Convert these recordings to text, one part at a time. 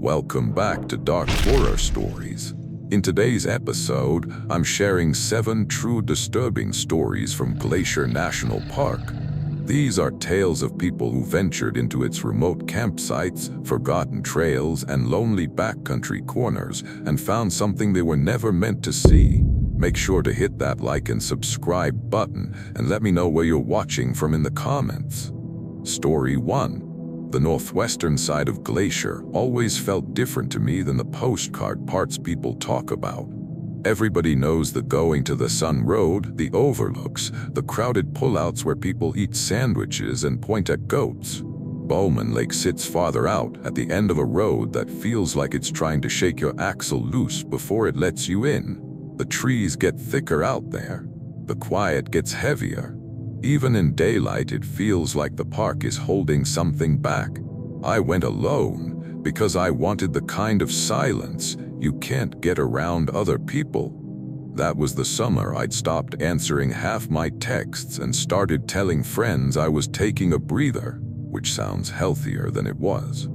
Welcome back to Dark Horror Stories. In today's episode, I'm sharing 7 true disturbing stories from Glacier National Park. These are tales of people who ventured into its remote campsites, forgotten trails, and lonely backcountry corners and found something they were never meant to see. Make sure to hit that like and subscribe button and let me know where you're watching from in the comments. Story 1. The northwestern side of Glacier always felt different to me than the postcard parts people talk about. Everybody knows the going to the sun road, the overlooks, the crowded pullouts where people eat sandwiches and point at goats. Bowman Lake sits farther out at the end of a road that feels like it's trying to shake your axle loose before it lets you in. The trees get thicker out there. The quiet gets heavier. Even in daylight, it feels like the park is holding something back. I went alone because I wanted the kind of silence you can't get around other people. That was the summer I'd stopped answering half my texts and started telling friends I was taking a breather, which sounds healthier than it was.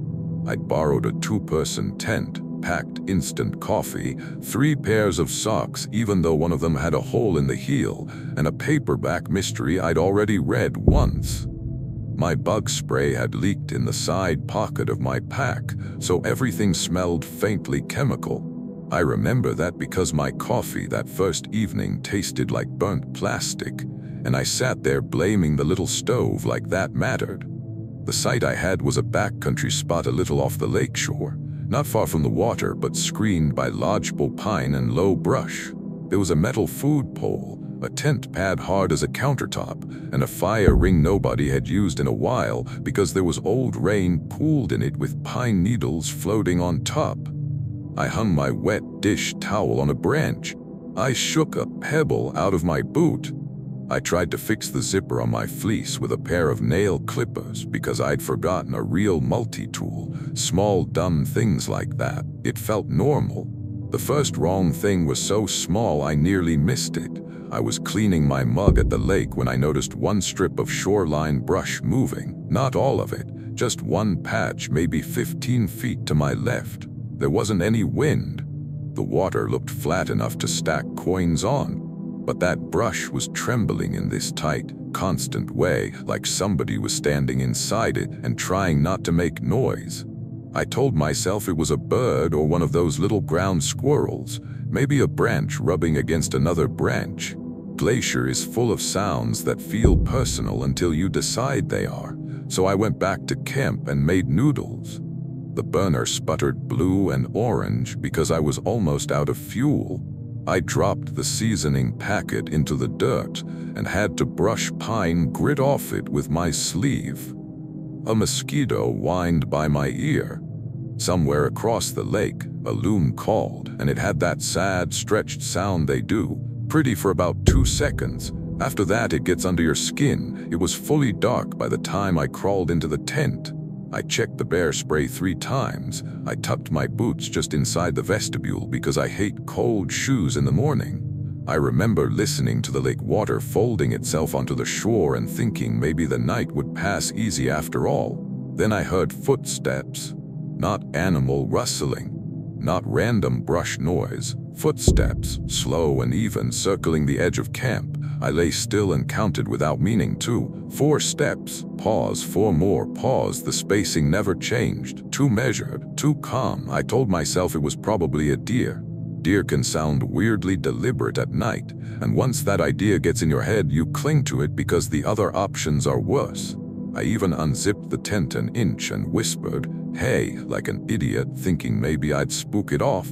I'd borrowed a 2-person tent, packed instant coffee, 3 pairs of socks even though one of them had a hole in the heel, and a paperback mystery I'd already read once. My bug spray had leaked in the side pocket of my pack, so everything smelled faintly chemical. I remember that because my coffee that first evening tasted like burnt plastic, and I sat there blaming the little stove like that mattered. The site I had was a backcountry spot a little off the lakeshore, not far from the water but screened by lodgepole pine and low brush. There was a metal food pole, a tent pad hard as a countertop, and a fire ring nobody had used in a while because there was old rain pooled in it with pine needles floating on top. I hung my wet dish towel on a branch. I shook a pebble out of my boot. I tried to fix the zipper on my fleece with a pair of nail clippers because I'd forgotten a real multi-tool. Small dumb things like that. It felt normal. The first wrong thing was so small I nearly missed it. I was cleaning my mug at the lake when I noticed one strip of shoreline brush moving. Not all of it, just one patch maybe 15 feet to my left. There wasn't any wind. The water looked flat enough to stack coins on. But that brush was trembling in this tight, constant way, like somebody was standing inside it and trying not to make noise. I told myself it was a bird or one of those little ground squirrels, maybe a branch rubbing against another branch. Glacier is full of sounds that feel personal until you decide they are, so I went back to camp and made noodles. The burner sputtered blue and orange because I was almost out of fuel. I dropped the seasoning packet into the dirt and had to brush pine grit off it with my sleeve. A mosquito whined by my ear. Somewhere across the lake, a loon called, and it had that sad, stretched sound they do, pretty for about 2 seconds. After that, it gets under your skin. It was fully dark by the time I crawled into the tent. I checked the bear spray 3 times. I tucked my boots just inside the vestibule because I hate cold shoes in the morning. I remember listening to the lake water folding itself onto the shore and thinking maybe the night would pass easy after all. Then I heard footsteps. Not animal rustling. Not random brush noise. Footsteps, slow and even, circling the edge of camp. I lay still and counted without meaning to. 4 steps, pause, 4 more, pause. The spacing never changed. Too measured, too calm. I told myself it was probably a deer. Deer can sound weirdly deliberate at night, and once that idea gets in your head, you cling to it because the other options are worse. I even unzipped the tent an inch and whispered, "Hey," like an idiot, thinking maybe I'd spook it off.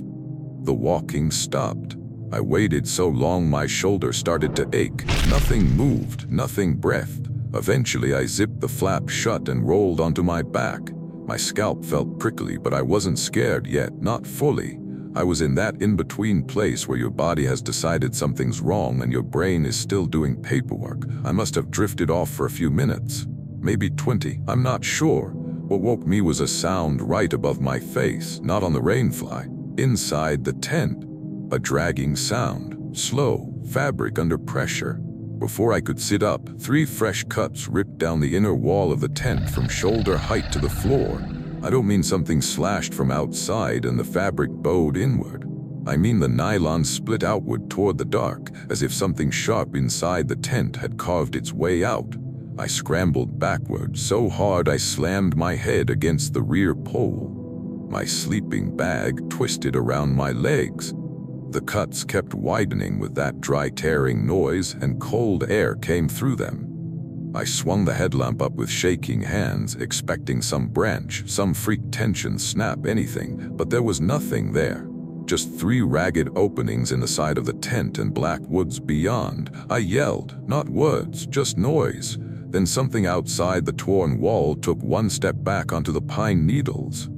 The walking stopped. I waited so long my shoulder started to ache. Nothing moved, nothing breathed. Eventually I zipped the flap shut and rolled onto my back. My scalp felt prickly, but I wasn't scared yet, not fully. I was in that in-between place where your body has decided something's wrong and your brain is still doing paperwork. I must have drifted off for a few minutes, maybe 20, I'm not sure. What woke me was a sound right above my face, not on the rainfly, inside the tent. A dragging sound, slow, fabric under pressure. Before I could sit up, 3 fresh cuts ripped down the inner wall of the tent from shoulder height to the floor. I don't mean something slashed from outside and the fabric bowed inward. I mean the nylon split outward toward the dark, as if something sharp inside the tent had carved its way out. I scrambled backward so hard I slammed my head against the rear pole. My sleeping bag twisted around my legs. The cuts kept widening with that dry tearing noise, and cold air came through them. I swung the headlamp up with shaking hands, expecting some branch, some freak tension snap, anything, but there was nothing there. Just 3 ragged openings in the side of the tent and black woods beyond. I yelled, not words, just noise. Then something outside the torn wall took 1 step back onto the pine needles.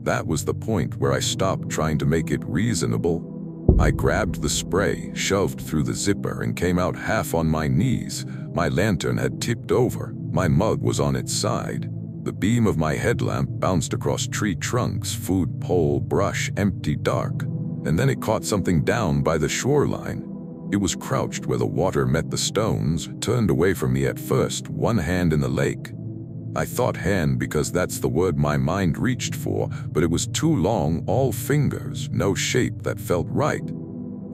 That was the point where I stopped trying to make it reasonable. I grabbed the spray, shoved through the zipper, and came out half on my knees. My lantern had tipped over. My mug was on its side. The beam of my headlamp bounced across tree trunks, food pole, brush, empty, dark. And then it caught something down by the shoreline. It was crouched where the water met the stones, turned away from me at first, 1 hand in the lake. I thought hand because that's the word my mind reached for, but it was too long, all fingers, no shape that felt right.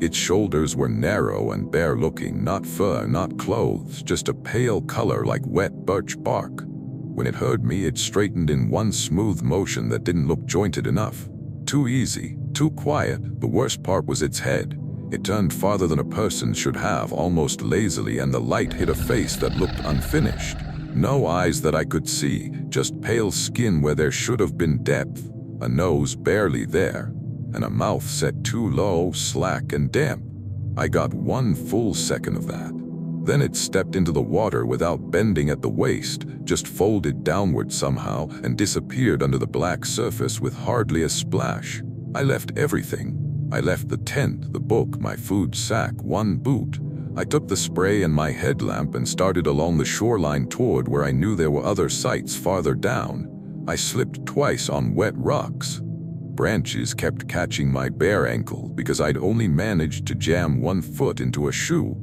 Its shoulders were narrow and bare-looking, not fur, not clothes, just a pale color like wet birch bark. When it heard me, it straightened in 1 smooth motion that didn't look jointed enough. Too easy, too quiet. The worst part was its head. It turned farther than a person should have, almost lazily, and the light hit a face that looked unfinished. No eyes that I could see, just pale skin where there should have been depth, a nose barely there, and a mouth set too low, slack and damp. I got 1 full second of that. Then it stepped into the water without bending at the waist, just folded downward somehow and disappeared under the black surface with hardly a splash. I left everything. I left the tent, the book, my food sack, 1 boot. I took the spray and my headlamp and started along the shoreline toward where I knew there were other sights farther down. I slipped twice on wet rocks. Branches kept catching my bare ankle because I'd only managed to jam 1 foot into a shoe.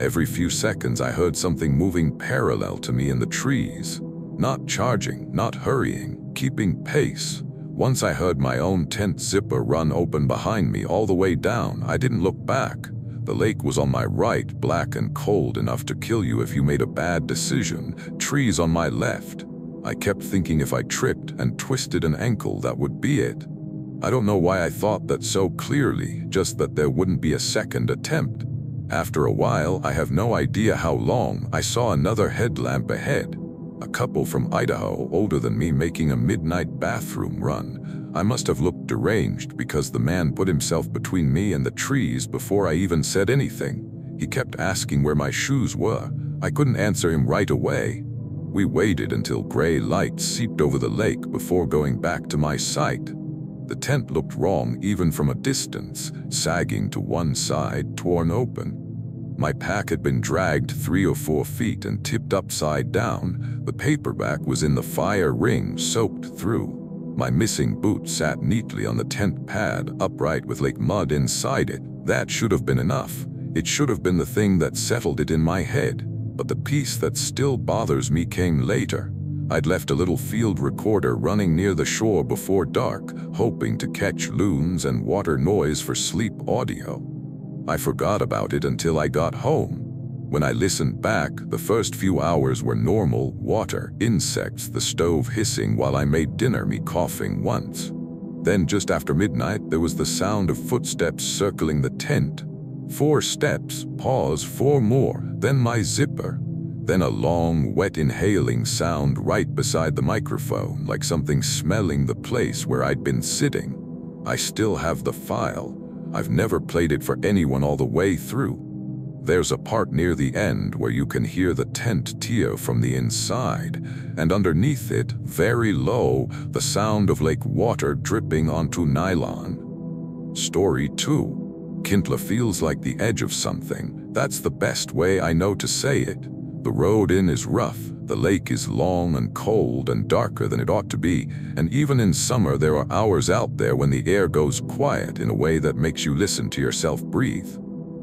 Every few seconds I heard something moving parallel to me in the trees. Not charging, not hurrying, keeping pace. Once I heard my own tent zipper run open behind me all the way down. I didn't look back. The lake was on my right, black and cold enough to kill you if you made a bad decision. Trees on my left. I kept thinking if I tripped and twisted an ankle, that would be it. I don't know why I thought that so clearly, just that there wouldn't be a second attempt. After a while, I have no idea how long, I saw another headlamp ahead. A couple from Idaho, older than me, making a midnight bathroom run. I must have looked deranged because the man put himself between me and the trees before I even said anything. He kept asking where my shoes were. I couldn't answer him right away. We waited until gray light seeped over the lake before going back to my sight. The tent looked wrong even from a distance, sagging to 1 side, torn open. My pack had been dragged 3 or 4 feet and tipped upside down. The paperback was in the fire ring, soaked through. My missing boot sat neatly on the tent pad, upright with lake mud inside it. That should have been enough. It should have been the thing that settled it in my head. But the piece that still bothers me came later. I'd left a little field recorder running near the shore before dark, hoping to catch loons and water noise for sleep audio. I forgot about it until I got home. When I listened back, the first few hours were normal: water, insects, the stove hissing while I made dinner, me coughing once. Then just after midnight, there was the sound of footsteps circling the tent. 4 steps, pause, 4 more, then my zipper. Then a long, wet inhaling sound right beside the microphone, like something smelling the place where I'd been sitting. I still have the file. I've never played it for anyone all the way through. There's a part near the end where you can hear the tent tear from the inside, and underneath it, very low, the sound of lake water dripping onto nylon. Story 2. Kintla feels like the edge of something. That's the best way I know to say it. The road in is rough, the lake is long and cold and darker than it ought to be, and even in summer there are hours out there when the air goes quiet in a way that makes you listen to yourself breathe.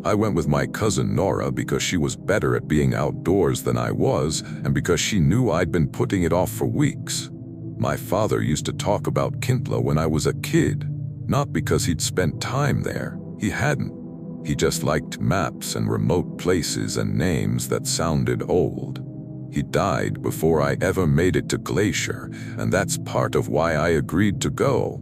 I went with my cousin Nora because she was better at being outdoors than I was, and because she knew I'd been putting it off for weeks. My father used to talk about Kintla when I was a kid, not because he'd spent time there. He hadn't. He just liked maps and remote places and names that sounded old. He died before I ever made it to Glacier, and that's part of why I agreed to go.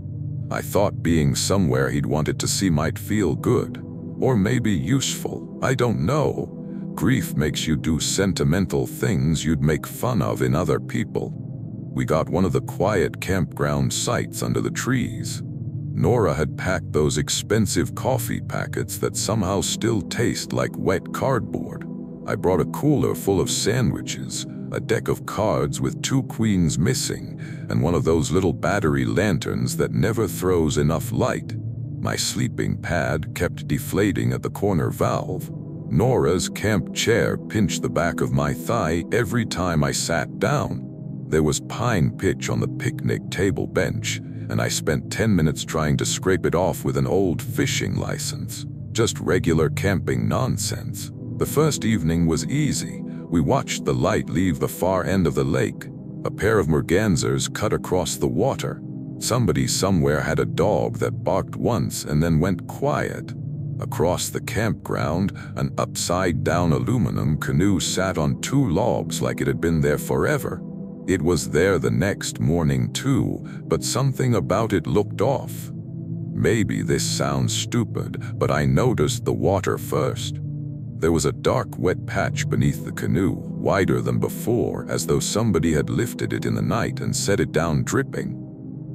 I thought being somewhere he'd wanted to see might feel good, or maybe useful, I don't know. Grief makes you do sentimental things you'd make fun of in other people. We got one of the quiet campground sites under the trees. Nora had packed those expensive coffee packets that somehow still taste like wet cardboard. I brought a cooler full of sandwiches, a deck of cards with 2 queens missing, and one of those little battery lanterns that never throws enough light. My sleeping pad kept deflating at the corner valve. Nora's camp chair pinched the back of my thigh every time I sat down. There was pine pitch on the picnic table bench, and I spent 10 minutes trying to scrape it off with an old fishing license. Just regular camping nonsense. The first evening was easy. We watched the light leave the far end of the lake. A pair of mergansers cut across the water. Somebody somewhere had a dog that barked once and then went quiet. Across the campground, an upside-down aluminum canoe sat on 2 logs like it had been there forever. It was there the next morning too, but something about it looked off. Maybe this sounds stupid, but I noticed the water first. There was a dark, wet patch beneath the canoe, wider than before, as though somebody had lifted it in the night and set it down dripping.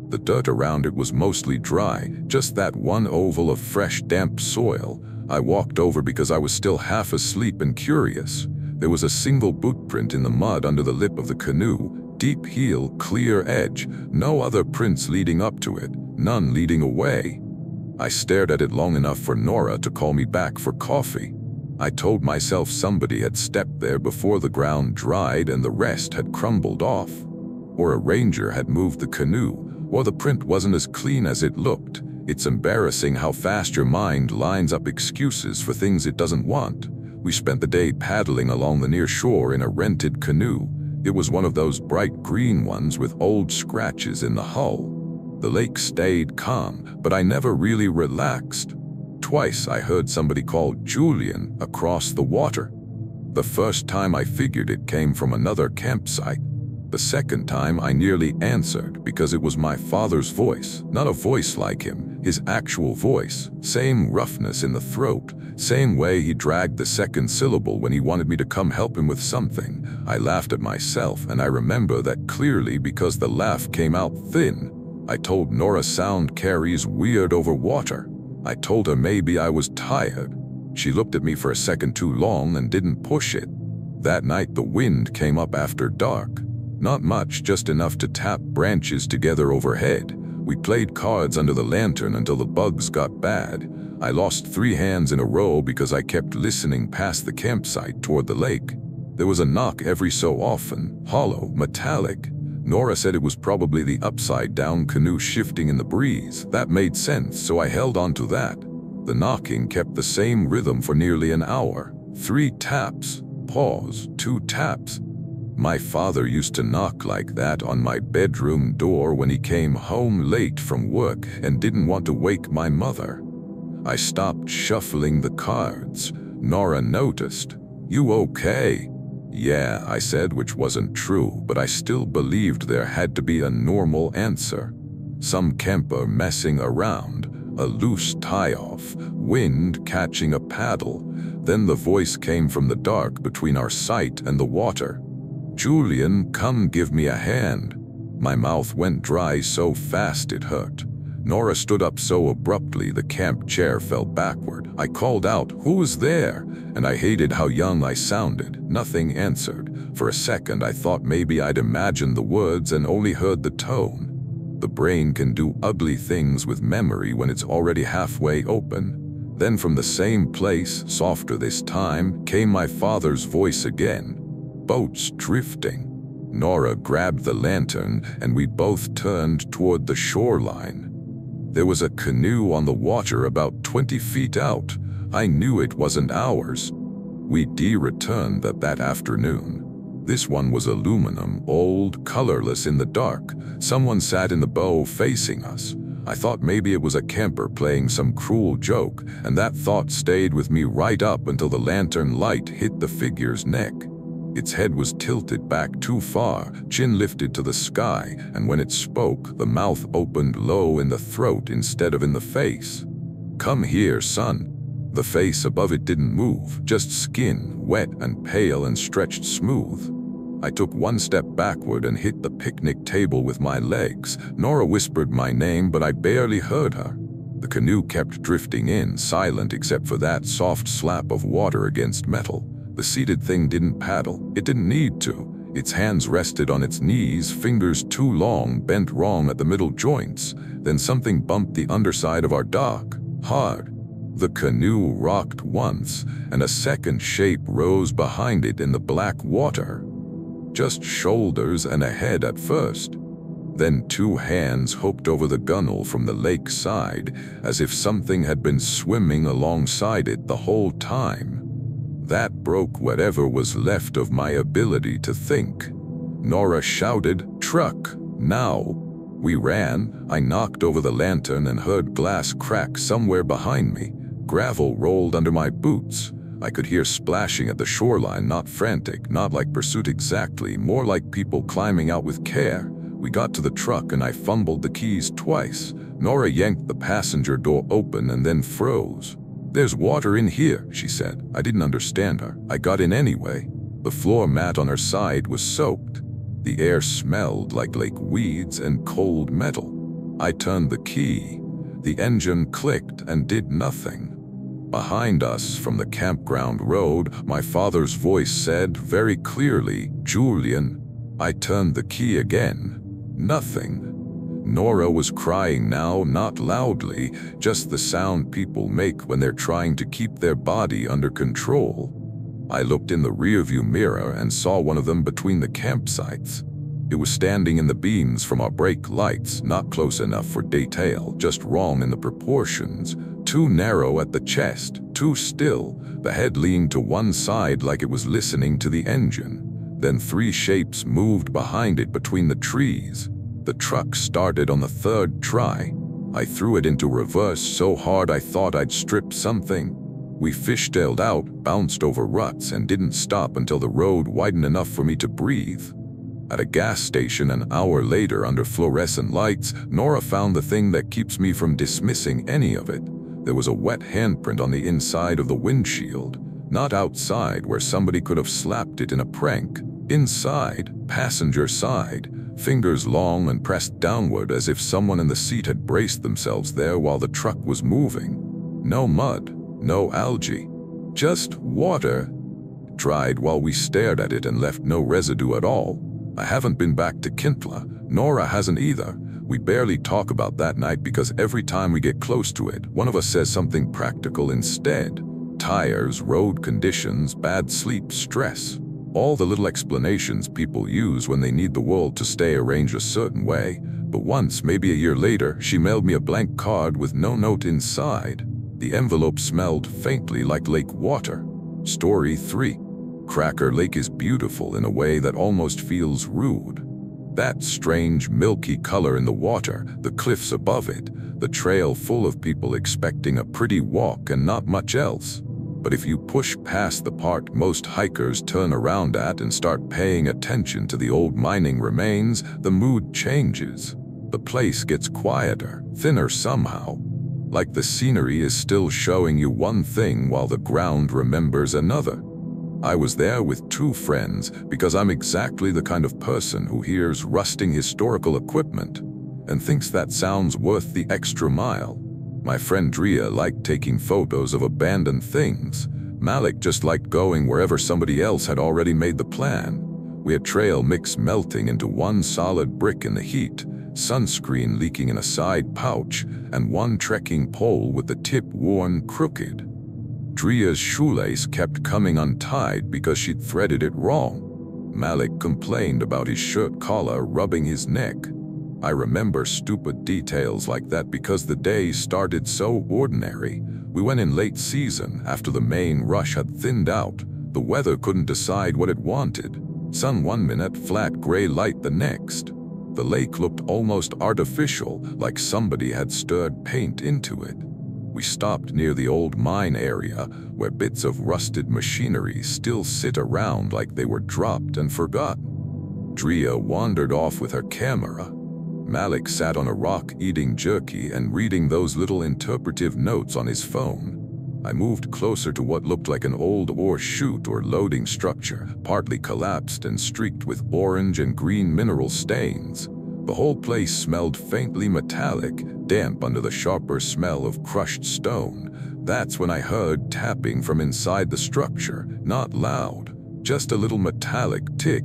The dirt around it was mostly dry, just that one oval of fresh, damp soil. I walked over because I was still half asleep and curious. There was a single boot print in the mud under the lip of the canoe, deep heel, clear edge, no other prints leading up to it, none leading away. I stared at it long enough for Nora to call me back for coffee. I told myself somebody had stepped there before the ground dried and the rest had crumbled off. Or a ranger had moved the canoe, or the print wasn't as clean as it looked. It's embarrassing how fast your mind lines up excuses for things it doesn't want. We spent the day paddling along the near shore in a rented canoe. It was one of those bright green ones with old scratches in the hull. The lake stayed calm, but I never really relaxed. Twice I heard somebody call Julian across the water. The first time I figured it came from another campsite. The second time I nearly answered because it was my father's voice, not a voice like him, his actual voice. Same roughness in the throat, same way he dragged the second syllable when he wanted me to come help him with something. I laughed at myself, and I remember that clearly because the laugh came out thin. I told Nora sound carries weird over water. I told her maybe I was tired. She looked at me for a second too long and didn't push it. That night the wind came up after dark. Not much, just enough to tap branches together overhead. We played cards under the lantern until the bugs got bad. I lost 3 hands in a row because I kept listening past the campsite toward the lake. There was a knock every so often, hollow, metallic. Nora said it was probably the upside-down canoe shifting in the breeze. That made sense, so I held on to that. The knocking kept the same rhythm for nearly an hour. 3 taps, pause, 2 taps. My father used to knock like that on my bedroom door when he came home late from work and didn't want to wake my mother. I stopped shuffling the cards. Nora noticed. "You okay?" "Yeah," I said, which wasn't true, but I still believed there had to be a normal answer. Some camper messing around, a loose tie-off, wind catching a paddle. Then the voice came from the dark between our site and the water. "Julian, come give me a hand." My mouth went dry so fast it hurt. Nora stood up so abruptly the camp chair fell backward. I called out, "Who's there?" and I hated how young I sounded. Nothing answered. For a second I thought maybe I'd imagined the words and only heard the tone. The brain can do ugly things with memory when it's already halfway open. Then from the same place, softer this time, came my father's voice again. "Boats drifting." Nora grabbed the lantern and we both turned toward the shoreline. There was a canoe on the water about 20 feet out. I knew it wasn't ours. We returned that afternoon. This one was aluminum, old, colorless in the dark. Someone sat in the bow facing us. I thought maybe it was a camper playing some cruel joke, and that thought stayed with me right up until the lantern light hit the figure's neck. Its head was tilted back too far, chin lifted to the sky, and when it spoke, the mouth opened low in the throat instead of in the face. "Come here, son." The face above it didn't move, just skin, wet and pale and stretched smooth. I took one step backward and hit the picnic table with my legs. Nora whispered my name, but I barely heard her. The canoe kept drifting in, silent except for that soft slap of water against metal. The seated thing didn't paddle. It didn't need to. Its hands rested on its knees, fingers too long, bent wrong at the middle joints. Then something bumped the underside of our dock, hard. The canoe rocked once, and a second shape rose behind it in the black water. Just shoulders and a head at first. Then two hands hooked over the gunwale from the lake side, as if something had been swimming alongside it the whole time. That broke whatever was left of my ability to think. Nora shouted, "Truck, now!" We ran. I knocked over the lantern and heard glass crack somewhere behind me. Gravel rolled under my boots. I could hear splashing at the shoreline, not frantic, not like pursuit exactly, more like people climbing out with care. We got to the truck and I fumbled the keys twice. Nora yanked the passenger door open and then froze. "There's water in here," she said. I didn't understand her. I got in anyway. The floor mat on her side was soaked. The air smelled like lake weeds and cold metal. I turned the key. The engine clicked and did nothing. Behind us, from the campground road, my father's voice said very clearly, "Julian." I turned the key again. Nothing. Nora was crying now, not loudly, just the sound people make when they're trying to keep their body under control. I looked in the rearview mirror and saw one of them between the campsites. It was standing in the beams from our brake lights, not close enough for detail, just wrong in the proportions. Too narrow at the chest, too still, the head leaned to one side like it was listening to the engine. Then three shapes moved behind it between the trees. The truck started on the third try. I threw it into reverse so hard I thought I'd strip something. We fishtailed out, bounced over ruts, and didn't stop until the road widened enough for me to breathe. At a gas station an hour later under fluorescent lights, Nora found the thing that keeps me from dismissing any of it. There was a wet handprint on the inside of the windshield. Not outside where somebody could have slapped it in a prank. Inside, passenger side, fingers long and pressed downward as if someone in the seat had braced themselves there while the truck was moving. No mud, no algae, just water. Dried while we stared at it and left no residue at all. I haven't been back to Kintla. Nora hasn't either. We barely talk about that night because every time we get close to it, one of us says something practical instead. Tires, road conditions, bad sleep, stress. All the little explanations people use when they need the world to stay arranged a certain way. But once, maybe a year later, she mailed me a blank card with no note inside. The envelope smelled faintly like lake water. Story 3. Cracker Lake is beautiful in a way that almost feels rude. That strange milky color in the water, the cliffs above it, the trail full of people expecting a pretty walk and not much else. But if you push past the part most hikers turn around at and start paying attention to the old mining remains, the mood changes. The place gets quieter, thinner somehow. Like the scenery is still showing you one thing while the ground remembers another. I was there with 2 friends because I'm exactly the kind of person who hears rusting historical equipment and thinks that sounds worth the extra mile. My friend Drea liked taking photos of abandoned things. Malik just liked going wherever somebody else had already made the plan. We had trail mix melting into one solid brick in the heat, sunscreen leaking in a side pouch, and one trekking pole with the tip worn crooked. Drea's shoelace kept coming untied because she'd threaded it wrong. Malik complained about his shirt collar rubbing his neck. I remember stupid details like that because the day started so ordinary. We went in late season after the main rush had thinned out. The weather couldn't decide what it wanted. Sun one minute, flat gray light the next. The lake looked almost artificial, like somebody had stirred paint into it. We stopped near the old mine area, where bits of rusted machinery still sit around like they were dropped and forgotten. Drea wandered off with her camera. Malik sat on a rock eating jerky and reading those little interpretive notes on his phone. I moved closer to what looked like an old ore chute or loading structure, partly collapsed and streaked with orange and green mineral stains. The whole place smelled faintly metallic, damp under the sharper smell of crushed stone. That's when I heard tapping from inside the structure, not loud, just a little metallic tick.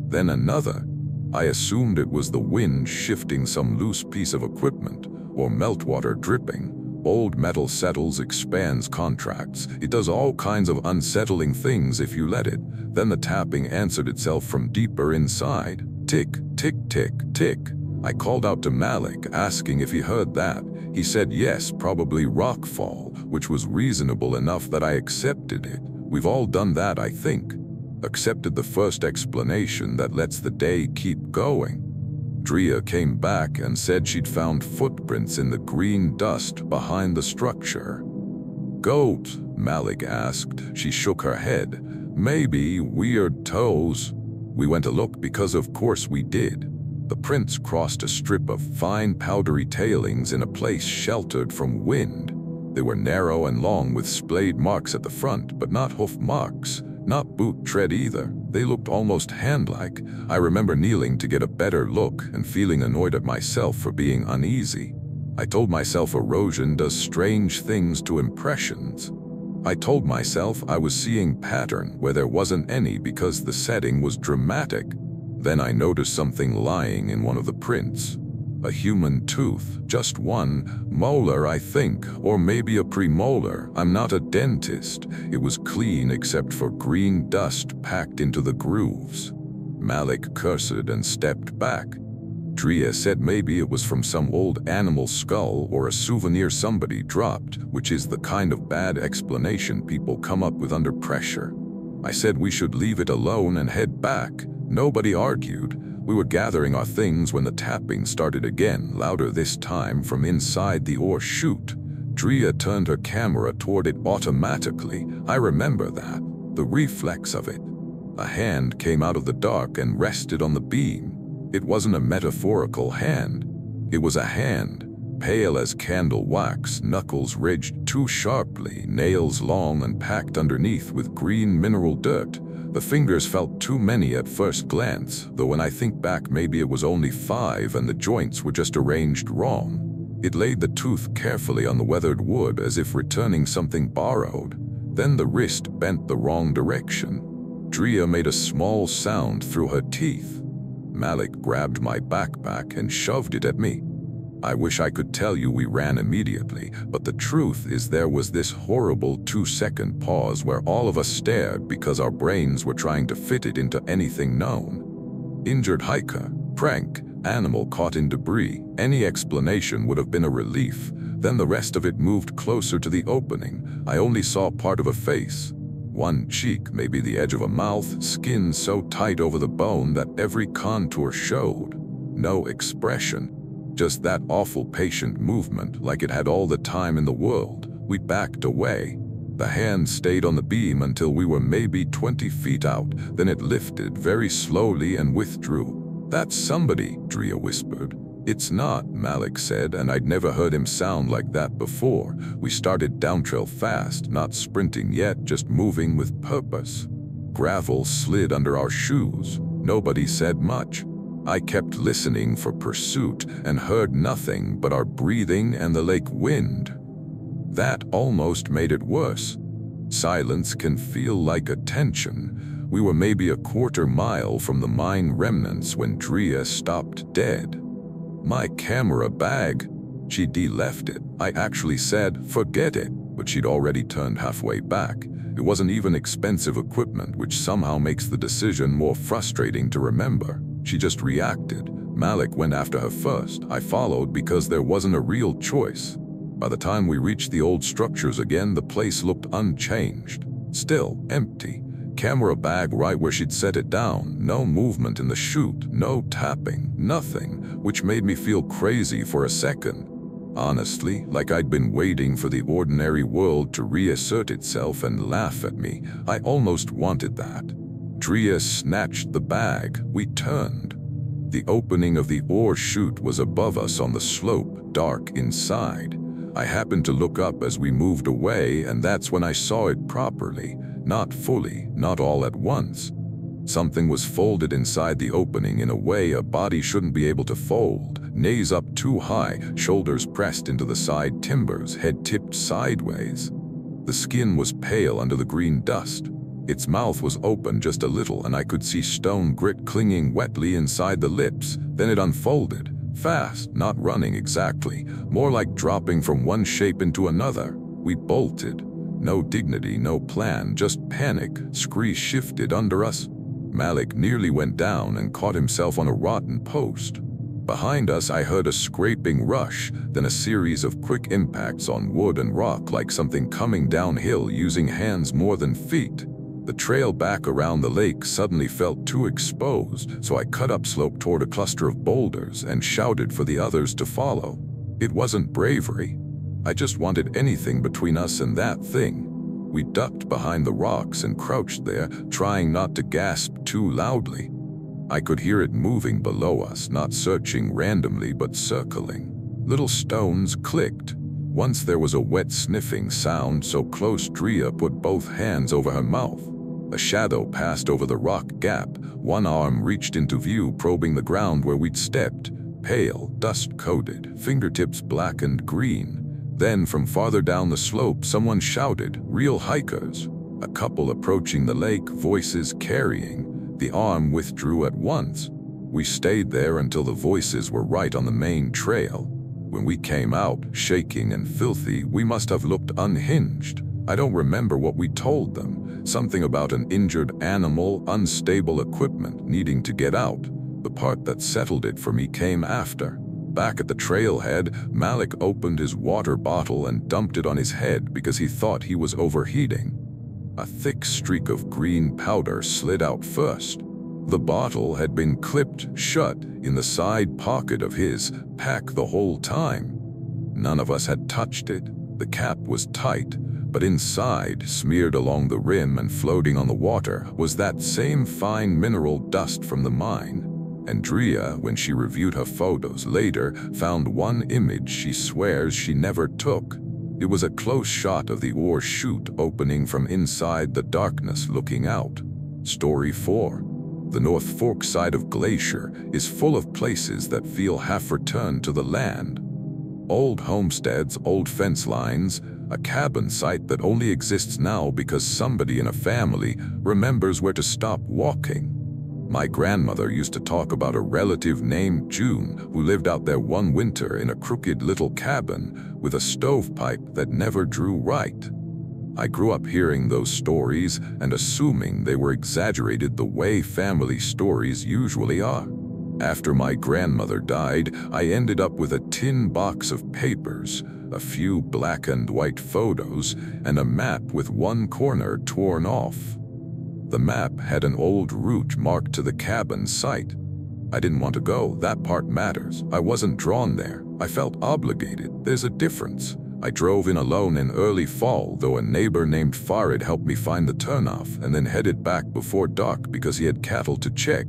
Then another. I assumed it was the wind shifting some loose piece of equipment, or meltwater dripping. Old metal settles, expands, contracts. It does all kinds of unsettling things if you let it. Then the tapping answered itself from deeper inside. Tick, tick, tick, tick. I called out to Malik, asking if he heard that. He said yes, probably rockfall, which was reasonable enough that I accepted it. We've all done that, I think. Accepted the first explanation that lets the day keep going. Drea came back and said she'd found footprints in the green dust behind the structure. Goat? Malik asked. She shook her head. Maybe weird toes. We went to look because of course we did. The prints crossed a strip of fine powdery tailings in a place sheltered from wind. They were narrow and long with splayed marks at the front, but not hoof marks. Not boot tread either. They looked almost hand-like. I remember kneeling to get a better look and feeling annoyed at myself for being uneasy. I told myself erosion does strange things to impressions. I told myself I was seeing pattern where there wasn't any because the setting was dramatic. Then I noticed something lying in one of the prints. A human tooth, just one, molar I think, or maybe a premolar. I'm not a dentist. It was clean except for green dust packed into the grooves. Malik cursed and stepped back. Drea said maybe it was from some old animal skull or a souvenir somebody dropped, which is the kind of bad explanation people come up with under pressure. I said we should leave it alone and head back. Nobody argued. We were gathering our things when the tapping started again, louder this time from inside the ore chute. Drea turned her camera toward it automatically. I remember that, the reflex of it. A hand came out of the dark and rested on the beam. It wasn't a metaphorical hand. It was a hand, pale as candle wax, knuckles ridged too sharply, nails long and packed underneath with green mineral dirt. The fingers felt too many at first glance, though when I think back maybe it was only 5 and the joints were just arranged wrong. It laid the tooth carefully on the weathered wood as if returning something borrowed. Then the wrist bent the wrong direction. Drea made a small sound through her teeth. Malik grabbed my backpack and shoved it at me. I wish I could tell you we ran immediately, but the truth is there was this horrible 2-second pause where all of us stared because our brains were trying to fit it into anything known. Injured hiker, prank, animal caught in debris, any explanation would have been a relief. Then the rest of it moved closer to the opening. I only saw part of a face. One cheek, maybe the edge of a mouth, skin so tight over the bone that every contour showed. No expression. Just that awful patient movement, like it had all the time in the world. We backed away. The hand stayed on the beam until we were maybe 20 feet out. Then it lifted very slowly and withdrew. That's somebody, Drea whispered. It's not, Malik said, and I'd never heard him sound like that before. We started downtrail fast, not sprinting yet, just moving with purpose. Gravel slid under our shoes. Nobody said much. I kept listening for pursuit and heard nothing but our breathing and the lake wind. That almost made it worse. Silence can feel like attention. We were maybe a quarter mile from the mine remnants when Drea stopped dead. My camera bag. She de-left it. I actually said, forget it, but she'd already turned halfway back. It wasn't even expensive equipment, which somehow makes the decision more frustrating to remember. She just reacted. Malik went after her first. I followed because there wasn't a real choice. By the time we reached the old structures again, the place looked unchanged. Still empty. camera bag right where she'd set it down. No movement in the chute, no tapping, nothing, which made me feel crazy for a second. Honestly, like I'd been waiting for the ordinary world to reassert itself and laugh at me. I almost wanted that. Drea snatched the bag. We turned. The opening of the ore chute was above us on the slope, dark inside. I happened to look up as we moved away, and that's when I saw it properly. Not fully, not all at once. Something was folded inside the opening in a way a body shouldn't be able to fold. Knees up too high, shoulders pressed into the side timbers, head tipped sideways. The skin was pale under the green dust. Its mouth was open just a little, and I could see stone grit clinging wetly inside the lips. Then it unfolded. Fast, not running exactly, more like dropping from one shape into another. We bolted. No dignity, no plan, just panic. Scree shifted under us. Malik nearly went down and caught himself on a rotten post. Behind us, I heard a scraping rush, then a series of quick impacts on wood and rock like something coming downhill using hands more than feet. The trail back around the lake suddenly felt too exposed, so I cut upslope toward a cluster of boulders and shouted for the others to follow. It wasn't bravery. I just wanted anything between us and that thing. We ducked behind the rocks and crouched there, trying not to gasp too loudly. I could hear it moving below us, not searching randomly but circling. Little stones clicked. Once there was a wet sniffing sound so close Drea put both hands over her mouth. A shadow passed over the rock gap. One arm reached into view, probing the ground where we'd stepped. Pale, dust-coated, fingertips black and green. Then from farther down the slope, someone shouted, "Real hikers!" A couple approaching the lake, voices carrying. The arm withdrew at once. We stayed there until the voices were right on the main trail. When we came out, shaking and filthy, we must have looked unhinged. I don't remember what we told them. Something about an injured animal, unstable equipment, needing to get out. The part that settled it for me came after. Back at the trailhead, Malik opened his water bottle and dumped it on his head because he thought he was overheating. A thick streak of green powder slid out first. The bottle had been clipped shut in the side pocket of his pack the whole time. None of us had touched it. The cap was tight, but inside, smeared along the rim and floating on the water, was that same fine mineral dust from the mine. And Drea, when she reviewed her photos later, found one image she swears she never took. It was a close shot of the ore chute opening from inside the darkness looking out. Story 4. The North Fork side of Glacier is full of places that feel half returned to the land. Old homesteads, old fence lines, a cabin site that only exists now because somebody in a family remembers where to stop walking. My grandmother used to talk about a relative named June who lived out there one winter in a crooked little cabin with a stovepipe that never drew right. I grew up hearing those stories and assuming they were exaggerated the way family stories usually are. After my grandmother died, I ended up with a tin box of papers, a few black and white photos, and a map with one corner torn off. The map had an old route marked to the cabin site. I didn't want to go, that part matters. I wasn't drawn there. I felt obligated. There's a difference. I drove in alone in early fall, though a neighbor named Farid helped me find the turnoff, and then headed back before dark because he had cattle to check.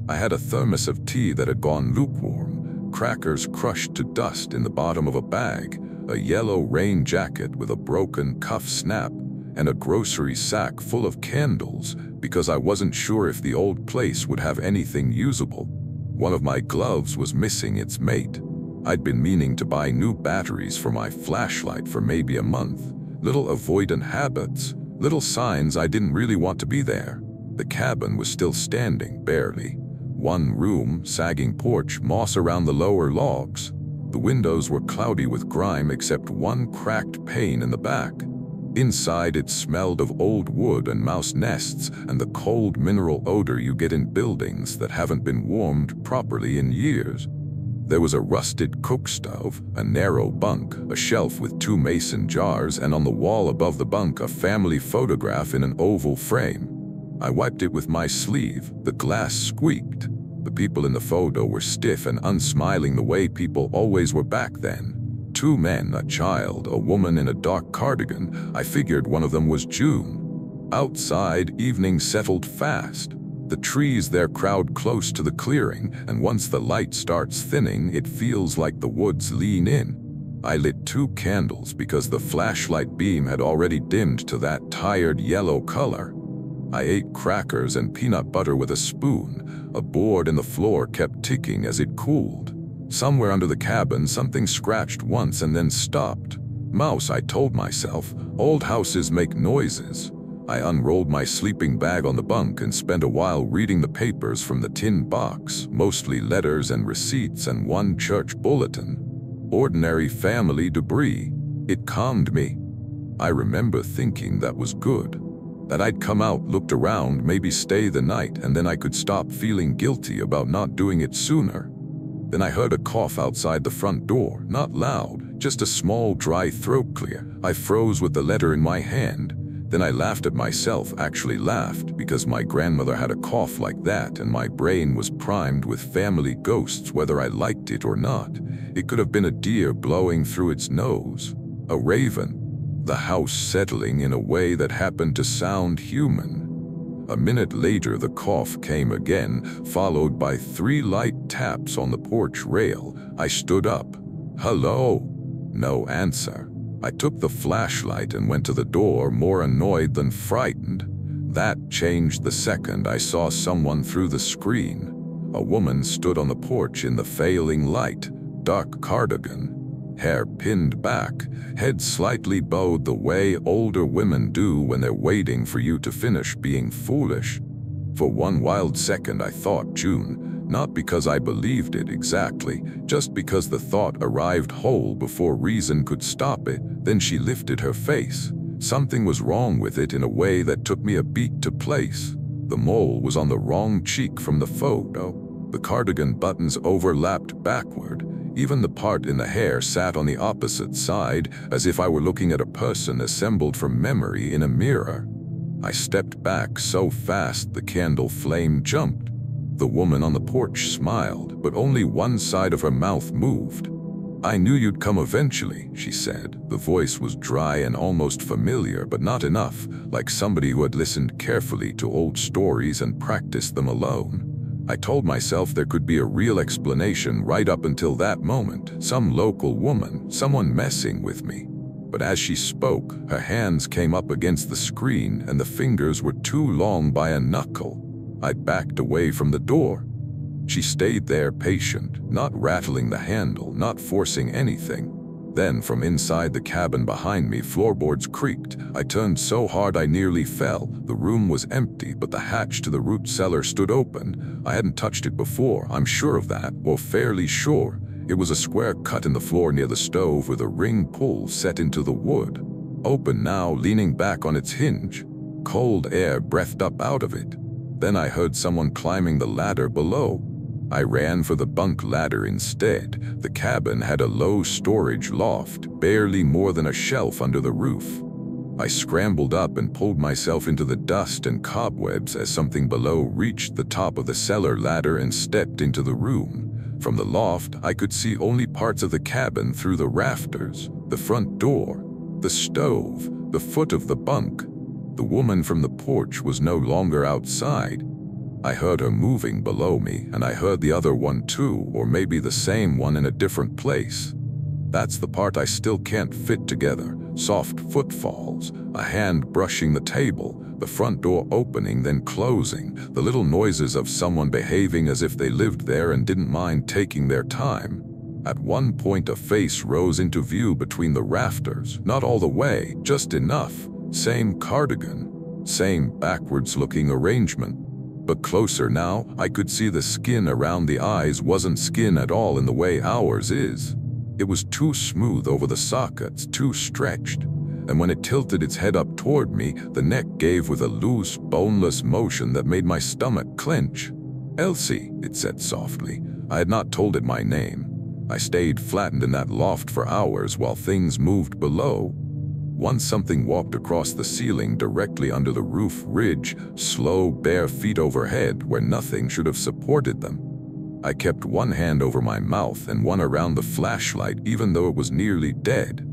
I had a thermos of tea that had gone lukewarm, crackers crushed to dust in the bottom of a bag, a yellow rain jacket with a broken cuff snap, and a grocery sack full of candles because I wasn't sure if the old place would have anything usable. One of my gloves was missing its mate. I'd been meaning to buy new batteries for my flashlight for maybe a month. Little avoidant habits, little signs I didn't really want to be there. The cabin was still standing, barely. One room, sagging porch, moss around the lower logs. The windows were cloudy with grime except one cracked pane in the back. Inside it smelled of old wood and mouse nests and the cold mineral odor you get in buildings that haven't been warmed properly in years. There was a rusted cook stove, a narrow bunk, a shelf with 2 mason jars, and on the wall above the bunk a family photograph in an oval frame. I wiped it with my sleeve. The glass squeaked. The people in the photo were stiff and unsmiling the way people always were back then. 2 men, a child, a woman in a dark cardigan. I figured one of them was June. Outside, evening settled fast. The trees there crowd close to the clearing, and once the light starts thinning, it feels like the woods lean in. I lit 2 candles because the flashlight beam had already dimmed to that tired yellow color. I ate crackers and peanut butter with a spoon. A board in the floor kept ticking as it cooled. Somewhere under the cabin, something scratched once and then stopped. Mouse, I told myself. Old houses make noises. I unrolled my sleeping bag on the bunk and spent a while reading the papers from the tin box, mostly letters and receipts and 1 church bulletin. Ordinary family debris. It calmed me. I remember thinking that was good. That I'd come out, looked around, maybe stay the night, and then I could stop feeling guilty about not doing it sooner. Then I heard a cough outside the front door, not loud, just a small dry throat clear. I froze with the letter in my hand. Then I laughed at myself, actually laughed, because my grandmother had a cough like that and my brain was primed with family ghosts whether I liked it or not. It could have been a deer blowing through its nose, a raven, the house settling in a way that happened to sound human. A minute later, the cough came again, followed by 3 light taps on the porch rail. I stood up. Hello? No answer. I took the flashlight and went to the door, more annoyed than frightened. That changed the second I saw someone through the screen. A woman stood on the porch in the failing light, dark cardigan, hair pinned back, head slightly bowed the way older women do when they're waiting for you to finish being foolish. For 1 wild second I thought June, not because I believed it exactly, just because the thought arrived whole before reason could stop it. Then she lifted her face. Something was wrong with it in a way that took me a beat to place. The mole was on the wrong cheek from the photo. The cardigan buttons overlapped backward. Even the part in the hair sat on the opposite side, as if I were looking at a person assembled from memory in a mirror. I stepped back so fast the candle flame jumped. The woman on the porch smiled, but only one side of her mouth moved. I knew you'd come eventually, she said. The voice was dry and almost familiar, but not enough, like somebody who had listened carefully to old stories and practiced them alone. I told myself there could be a real explanation right up until that moment, some local woman, someone messing with me. But as she spoke, her hands came up against the screen and the fingers were too long by a knuckle. I backed away from the door. She stayed there patient, not rattling the handle, not forcing anything. Then from inside the cabin behind me, floorboards creaked. I turned so hard I nearly fell. The room was empty, but the hatch to the root cellar stood open. I hadn't touched it before, I'm sure of that, or fairly sure. It was a square cut in the floor near the stove with a ring pull set into the wood. Open now, leaning back on its hinge. Cold air breathed up out of it. Then I heard someone climbing the ladder below. I ran for the bunk ladder instead. The cabin had a low storage loft, barely more than a shelf under the roof. I scrambled up and pulled myself into the dust and cobwebs as something below reached the top of the cellar ladder and stepped into the room. From the loft, I could see only parts of the cabin through the rafters, the front door, the stove, the foot of the bunk. The woman from the porch was no longer outside. I heard her moving below me, and I heard the other one too, or maybe the same one in a different place. That's the part I still can't fit together. Soft footfalls, a hand brushing the table, the front door opening then closing, the little noises of someone behaving as if they lived there and didn't mind taking their time. At one point a face rose into view between the rafters, not all the way, just enough. Same cardigan, same backwards-looking arrangement. But closer now, I could see the skin around the eyes wasn't skin at all in the way ours is. It was too smooth over the sockets, too stretched. And when it tilted its head up toward me, the neck gave with a loose, boneless motion that made my stomach clench. "Elsie," it said softly. I had not told it my name. I stayed flattened in that loft for hours while things moved below. Once something walked across the ceiling directly under the roof ridge, slow, bare feet overhead where nothing should have supported them. I kept one hand over my mouth and one around the flashlight even though it was nearly dead.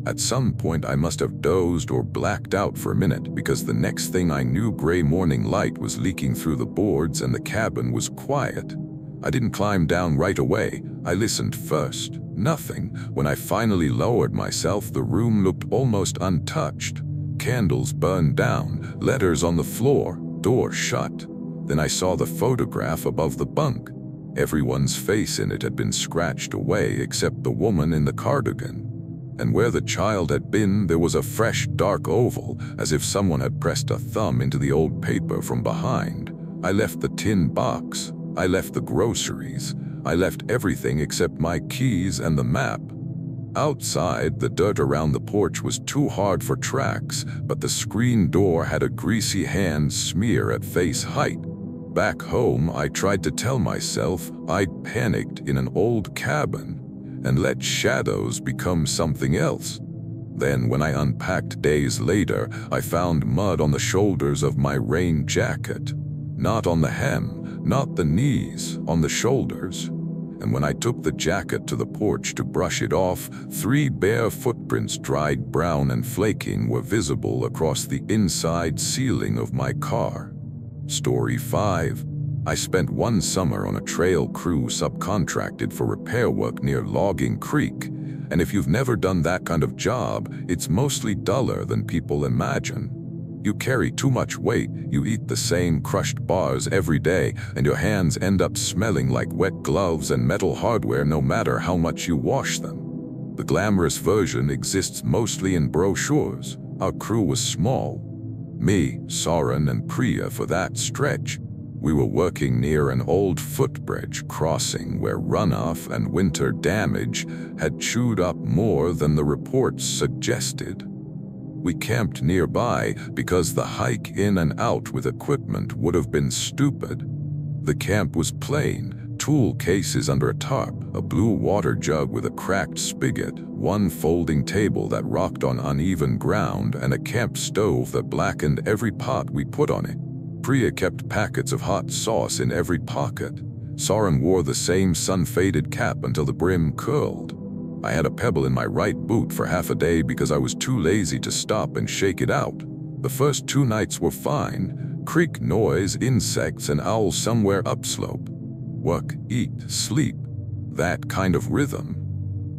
At some point I must have dozed or blacked out for a minute because the next thing I knew gray morning light was leaking through the boards and the cabin was quiet. I didn't climb down right away. I listened first. Nothing. When I finally lowered myself, the room looked almost untouched. Candles burned down, letters on the floor, door shut. Then I saw the photograph above the bunk. Everyone's face in it had been scratched away except the woman in the cardigan. And where the child had been, there was a fresh, dark oval, as if someone had pressed a thumb into the old paper from behind. I left the tin box. I left the groceries. I left everything except my keys and the map. Outside, the dirt around the porch was too hard for tracks, but the screen door had a greasy hand smear at face height. Back home, I tried to tell myself I'd panicked in an old cabin and let shadows become something else. Then, when I unpacked days later, I found mud on the shoulders of my rain jacket. Not on the hem, not the knees, on the shoulders. And when I took the jacket to the porch to brush it off, 3 bare footprints, dried brown and flaking, were visible across the inside ceiling of my car. Story 5. I spent one summer on a trail crew subcontracted for repair work near Logging Creek, and if you've never done that kind of job, it's mostly duller than people imagine. You carry too much weight, you eat the same crushed bars every day, and your hands end up smelling like wet gloves and metal hardware no matter how much you wash them. The glamorous version exists mostly in brochures. Our crew was small. Me, Soren, and Priya for that stretch. We were working near an old footbridge crossing where runoff and winter damage had chewed up more than the reports suggested. We camped nearby because the hike in and out with equipment would have been stupid. The camp was plain, tool cases under a tarp, a blue water jug with a cracked spigot, one folding table that rocked on uneven ground, and a camp stove that blackened every pot we put on it. Priya kept packets of hot sauce in every pocket. Soren wore the same sun-faded cap until the brim curled. I had a pebble in my right boot for half a day because I was too lazy to stop and shake it out. The first 2 nights were fine. Creek noise, insects, and owls somewhere upslope. Work, eat, sleep. That kind of rhythm.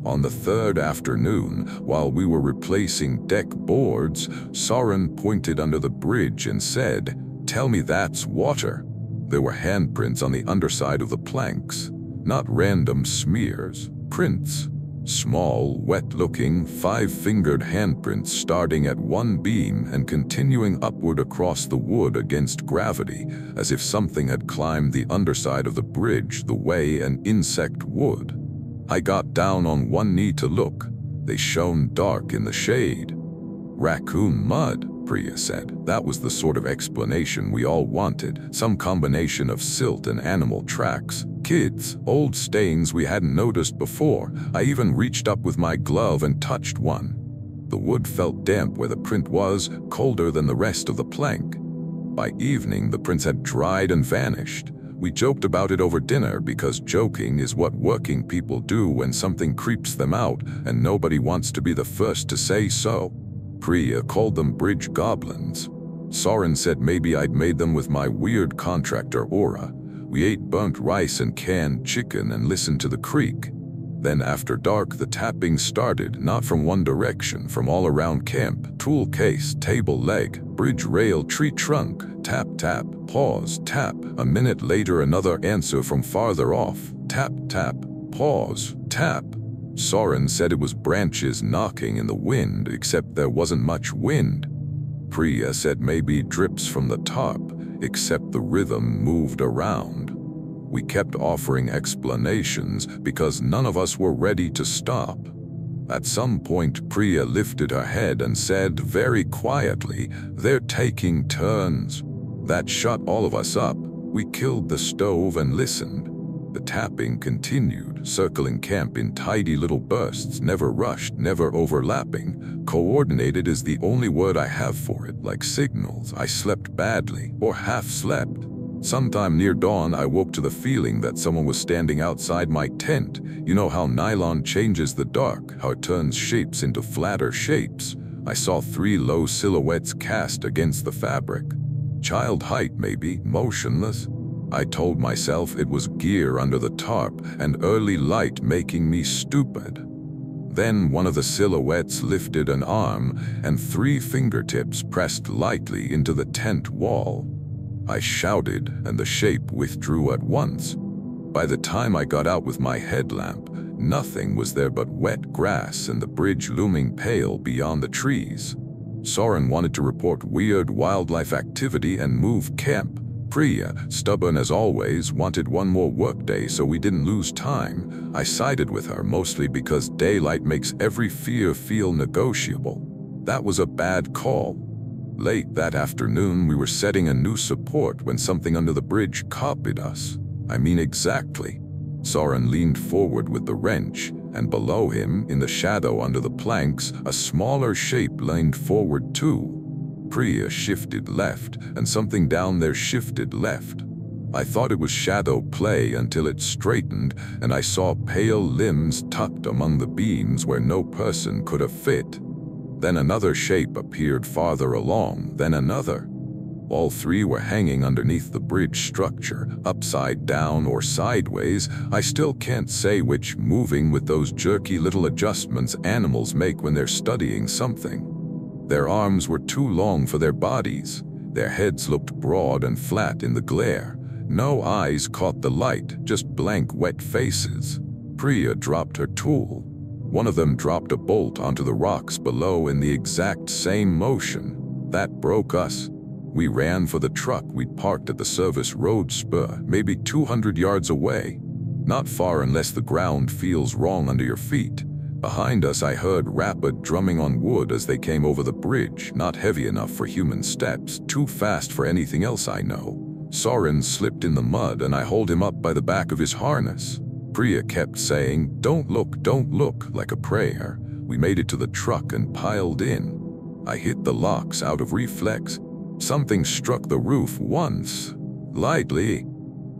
On the 3rd afternoon, while we were replacing deck boards, Soren pointed under the bridge and said, "Tell me that's water." There were handprints on the underside of the planks. Not random smears, prints. Small, wet-looking, 5-fingered handprints starting at one beam and continuing upward across the wood against gravity, as if something had climbed the underside of the bridge the way an insect would. I got down on one knee to look. They shone dark in the shade. "Raccoon mud," Priya said. That was the sort of explanation we all wanted, some combination of silt and animal tracks. Kids, old stains we hadn't noticed before. I even reached up with my glove and touched one. The wood felt damp where the print was, colder than the rest of the plank. By evening, the prints had dried and vanished. We joked about it over dinner because joking is what working people do when something creeps them out and nobody wants to be the first to say so. Priya called them bridge goblins. Soren said maybe I'd made them with my weird contractor aura. We ate burnt rice and canned chicken and listened to the creek. Then after dark, the tapping started, not from one direction, from all around camp. Tool case, table leg, bridge rail, tree trunk. Tap, tap, pause, tap. A minute later, another answer from farther off. Tap, tap, pause, tap. Soren said it was branches knocking in the wind, except there wasn't much wind. Priya said maybe drips from the tarp, except the rhythm moved around. We kept offering explanations because none of us were ready to stop. At some point, Priya lifted her head and said very quietly, "They're taking turns." That shut all of us up. We killed the stove and listened. The tapping continued, circling camp in tidy little bursts, never rushed, never overlapping. Coordinated is the only word I have for it, like signals. I slept badly, or half slept. Sometime near dawn, I woke to the feeling that someone was standing outside my tent. You know how nylon changes the dark, how it turns shapes into flatter shapes. I saw 3 low silhouettes cast against the fabric. Child height maybe, motionless. I told myself it was gear under the tarp and early light making me stupid. Then one of the silhouettes lifted an arm and 3 fingertips pressed lightly into the tent wall. I shouted and the shape withdrew at once. By the time I got out with my headlamp, nothing was there but wet grass and the bridge looming pale beyond the trees. Soren wanted to report weird wildlife activity and move camp. Priya, stubborn as always, wanted one more workday so we didn't lose time. I sided with her mostly because daylight makes every fear feel negotiable. That was a bad call. Late that afternoon, we were setting a new support when something under the bridge copied us. I mean exactly. Soren leaned forward with the wrench, and below him, in the shadow under the planks, a smaller shape leaned forward too. Priya shifted left, and something down there shifted left. I thought it was shadow play until it straightened, and I saw pale limbs tucked among the beams where no person could have fit. Then another shape appeared farther along, then another. All 3 were hanging underneath the bridge structure, upside down or sideways. I still can't say which, moving with those jerky little adjustments animals make when they're studying something. Their arms were too long for their bodies. Their heads looked broad and flat in the glare. No eyes caught the light, just blank, wet faces. Priya dropped her tool. One of them dropped a bolt onto the rocks below in the exact same motion. That broke us. We ran for the truck we'd parked at the service road spur, maybe 200 yards away. Not far unless the ground feels wrong under your feet. Behind us, I heard rapid drumming on wood as they came over the bridge, not heavy enough for human steps, too fast for anything else I know. Soren slipped in the mud and I hauled him up by the back of his harness. Priya kept saying, don't look," like a prayer. We made it to the truck and piled in. I hit the locks out of reflex. Something struck the roof once, lightly,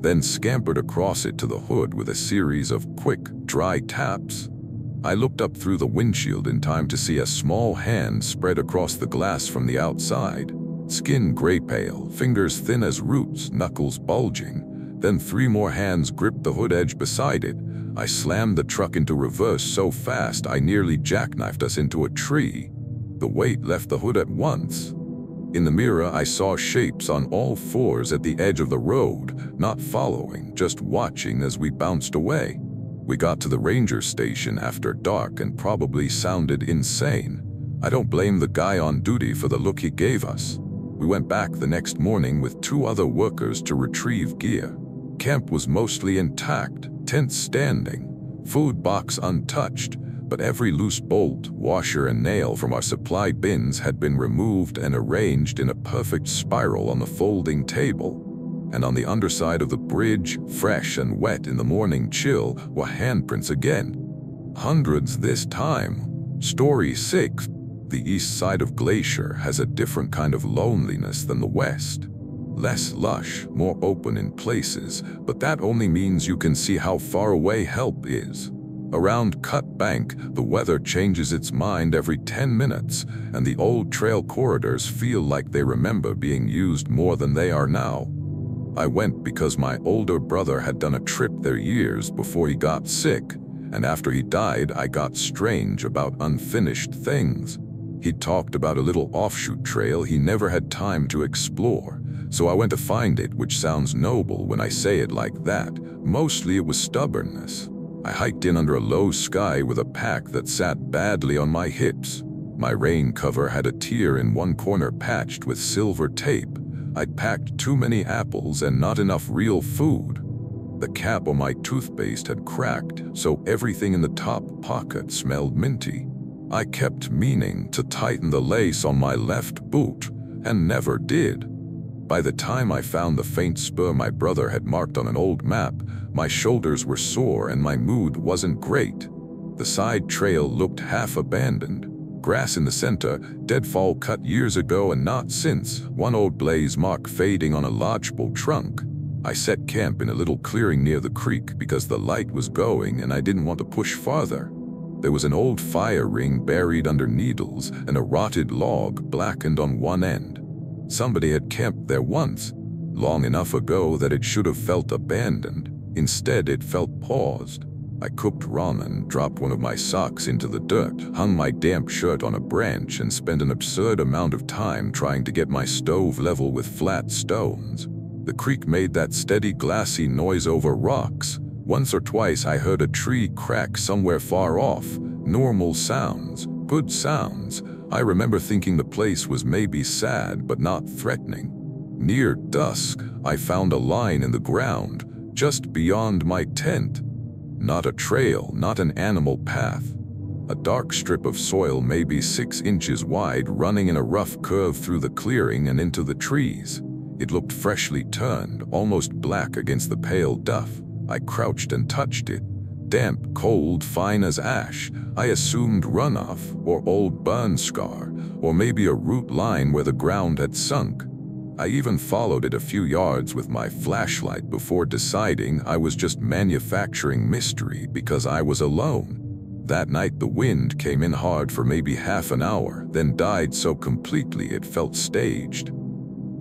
then scampered across it to the hood with a series of quick, dry taps. I looked up through the windshield in time to see a small hand spread across the glass from the outside. Skin gray pale, fingers thin as roots, knuckles bulging. Then 3 more hands gripped the hood edge beside it. I slammed the truck into reverse so fast I nearly jackknifed us into a tree. The weight left the hood at once. In the mirror, I saw shapes on all 4s at the edge of the road, not following, just watching as we bounced away. We got to the ranger station after dark and probably sounded insane. I don't blame the guy on duty for the look he gave us. We went back the next morning with 2 other workers to retrieve gear. Camp was mostly intact, tent standing, food box untouched, but every loose bolt, washer, and nail from our supply bins had been removed and arranged in a perfect spiral on the folding table. And on the underside of the bridge, fresh and wet in the morning chill, were handprints again. Hundreds this time. Story 6. The east side of Glacier has a different kind of loneliness than the west. Less lush, more open in places, but that only means you can see how far away help is. Around Cut Bank, the weather changes its mind every 10 minutes, and the old trail corridors feel like they remember being used more than they are now. I went because my older brother had done a trip there years before he got sick, and after he died, I got strange about unfinished things. He talked about a little offshoot trail he never had time to explore, so I went to find it, which sounds noble when I say it like that. Mostly it was stubbornness. I hiked in under a low sky with a pack that sat badly on my hips. My rain cover had a tear in one corner patched with silver tape. I'd packed too many apples and not enough real food. The cap on my toothpaste had cracked, so everything in the top pocket smelled minty. I kept meaning to tighten the lace on my left boot, and never did. By the time I found the faint spur my brother had marked on an old map, my shoulders were sore and my mood wasn't great. The side trail looked half abandoned. Grass in the center, deadfall cut years ago and not since, one old blaze mark fading on a lodgepole trunk. I set camp in a little clearing near the creek because the light was going and I didn't want to push farther. There was an old fire ring buried under needles and a rotted log blackened on one end. Somebody had camped there once, long enough ago that it should have felt abandoned. Instead, it felt paused. I cooked ramen, dropped one of my socks into the dirt, hung my damp shirt on a branch, and spent an absurd amount of time trying to get my stove level with flat stones. The creek made that steady, glassy noise over rocks. Once or twice I heard a tree crack somewhere far off. Normal sounds, good sounds. I remember thinking the place was maybe sad but not threatening. Near dusk, I found a line in the ground, just beyond my tent. Not a trail, not an animal path. A dark strip of soil maybe 6 inches wide running in a rough curve through the clearing and into the trees. It looked freshly turned, almost black against the pale duff. I crouched and touched it. Damp, cold, fine as ash. I assumed runoff, or old burn scar, or maybe a root line where the ground had sunk. I even followed it a few yards with my flashlight before deciding I was just manufacturing mystery because I was alone. That night the wind came in hard for maybe half an hour, then died so completely it felt staged.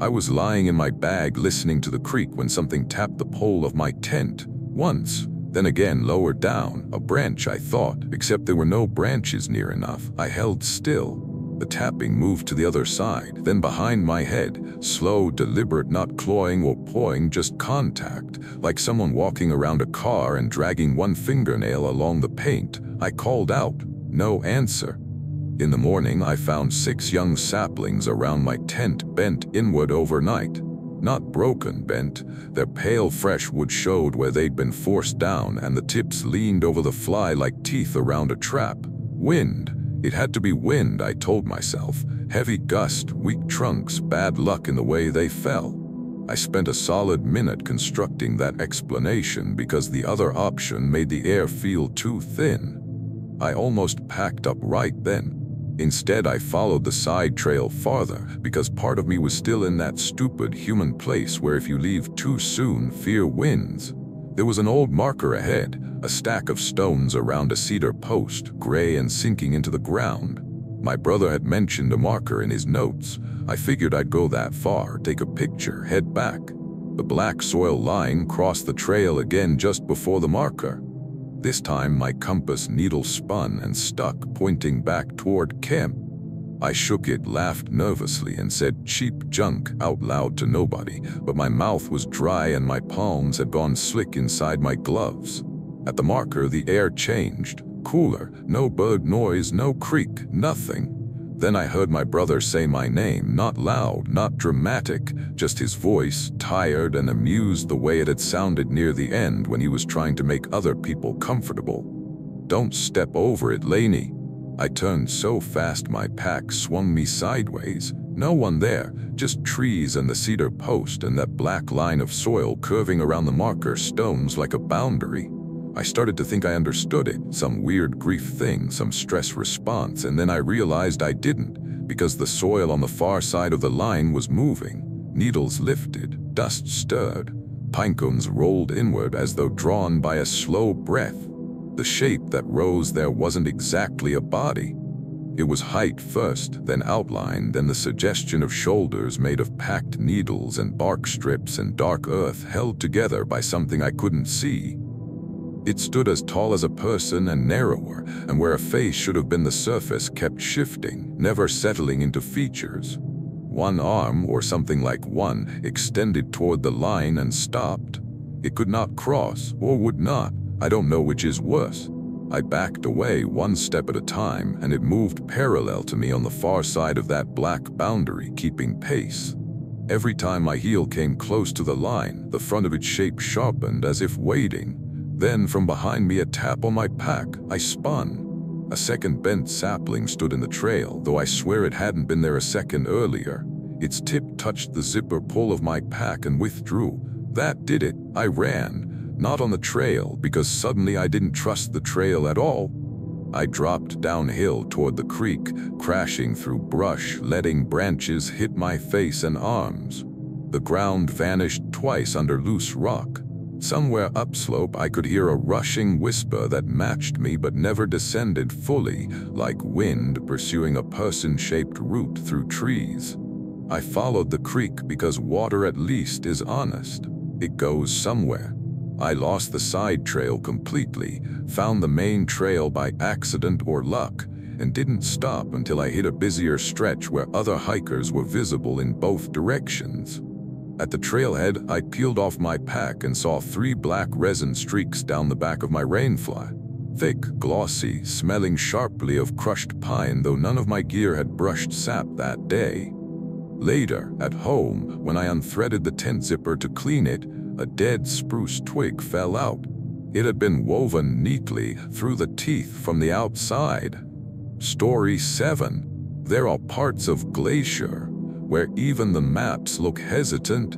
I was lying in my bag listening to the creek when something tapped the pole of my tent. Once, then again lower down, a branch I thought, except there were no branches near enough. I held still. The tapping moved to the other side, then behind my head, slow, deliberate, not clawing or pawing, just contact, like someone walking around a car and dragging one fingernail along the paint. I called out, no answer. In the morning, I found 6 young saplings around my tent bent inward overnight. Not broken, bent. Their pale fresh wood showed where they'd been forced down and the tips leaned over the fly like teeth around a trap. Wind. It had to be wind, I told myself. Heavy gust, weak trunks, bad luck in the way they fell. I spent a solid minute constructing that explanation because the other option made the air feel too thin. I almost packed up right then. Instead, I followed the side trail farther because part of me was still in that stupid human place where if you leave too soon, fear wins. There was an old marker ahead, a stack of stones around a cedar post, gray and sinking into the ground. My brother had mentioned a marker in his notes. I figured I'd go that far, take a picture, head back. The black soil line crossed the trail again just before the marker. This time my compass needle spun and stuck, pointing back toward camp. I shook it, laughed nervously, and said cheap junk out loud to nobody, but my mouth was dry and my palms had gone slick inside my gloves. At the marker, the air changed, cooler, no bird noise, no creak, nothing. Then I heard my brother say my name, not loud, not dramatic, just his voice, tired and amused the way it had sounded near the end when he was trying to make other people comfortable. Don't step over it, Laney. I turned so fast my pack swung me sideways. No one there, just trees and the cedar post and that black line of soil curving around the marker stones like a boundary. I started to think I understood it, some weird grief thing, some stress response, and then I realized I didn't, because the soil on the far side of the line was moving. Needles lifted, dust stirred, pine cones rolled inward as though drawn by a slow breath. The shape that rose there wasn't exactly a body. It was height first, then outline, then the suggestion of shoulders made of packed needles and bark strips and dark earth held together by something I couldn't see. It stood as tall as a person and narrower, and where a face should have been the surface kept shifting, never settling into features. One arm, or something like one, extended toward the line and stopped. It could not cross, or would not. I don't know which is worse. I backed away one step at a time, and it moved parallel to me on the far side of that black boundary, keeping pace. Every time my heel came close to the line, the front of its shape sharpened as if waiting. Then from behind me a tap on my pack. I spun. A second bent sapling stood in the trail, though I swear it hadn't been there a second earlier. Its tip touched the zipper pull of my pack and withdrew. That did it. I ran, not on the trail, because suddenly I didn't trust the trail at all. I dropped downhill toward the creek, crashing through brush, letting branches hit my face and arms. The ground vanished twice under loose rock. Somewhere upslope I could hear a rushing whisper that matched me but never descended fully, like wind pursuing a person-shaped route through trees. I followed the creek because water at least is honest. It goes somewhere. I lost the side trail completely, found the main trail by accident or luck, and didn't stop until I hit a busier stretch where other hikers were visible in both directions. At the trailhead, I peeled off my pack and saw 3 black resin streaks down the back of my rainfly. Thick, glossy, smelling sharply of crushed pine, though none of my gear had brushed sap that day. Later, at home, when I unthreaded the tent zipper to clean it, a dead spruce twig fell out. It had been woven neatly through the teeth from the outside. Story 7. There are parts of Glacier where even the maps look hesitant.